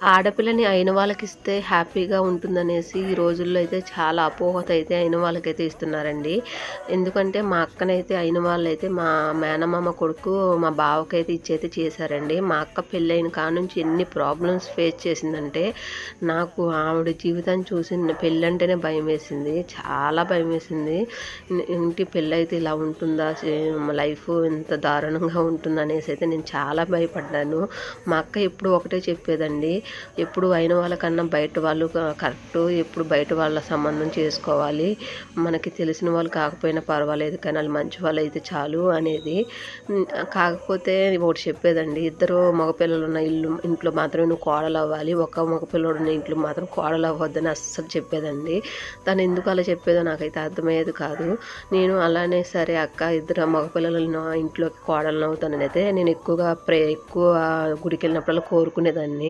ఆడపిల్లని అయిన వాళ్ళకిస్తే హ్యాపీగా ఉంటుందనేసి ఈ రోజుల్లో అయితే చాలా అపోహత అయితే అయిన వాళ్ళకైతే ఇస్తున్నారండి. ఎందుకంటే మా అక్కనైతే అయిన వాళ్ళైతే మా మేనమామ కొడుకు మా బావకైతే ఇచ్చైతే చేశారండి. మా అక్క పెళ్ళైన కానుంచి ఎన్ని ప్రాబ్లమ్స్ ఫేస్ చేసిందంటే నాకు ఆవిడ జీవితాన్ని చూసి పెళ్ళంటేనే భయమేసింది. చాలా భయమేసింది. ఏంటి పెళ్ళైతే ఇలా ఉంటుందా? లైఫ్ ఇంత దారుణంగా ఉంటుందనేసి అయితే నేను చాలా భయపడ్డాను. మా అక్క ఎప్పుడు ఒకటే చెప్పేదండి. ఎప్పుడు అయిన వాళ్ళకన్నా బయట వాళ్ళు కరెక్టు. ఎప్పుడు బయట వాళ్ళ సంబంధం చేసుకోవాలి. మనకి తెలిసిన వాళ్ళు కాకపోయినా పర్వాలేదు కానీ వాళ్ళు మంచి వాళ్ళైతే చాలు అనేది. కాకపోతే ఒకటి చెప్పేదండి. ఇద్దరు మగపిల్లలున్న ఇంట్లో మాత్రమే నువ్వు కోడలవ్వాలి. ఒక మగపిల్లోడున్న ఇంట్లో మాత్రం కోడలవ్వద్దని అస్సలు చెప్పేదండి. తను ఎందుకు అలా చెప్పేదో నాకైతే అర్థమయ్యేది కాదు. నేను అలానే సరే అక్క ఇద్దరు మగపిల్లలున్న ఇంట్లోకి కోడలనవుతాననైతే నేను ఎక్కువ గుడికెళ్ళినప్పుడల్లా కోరుకునేదాన్ని.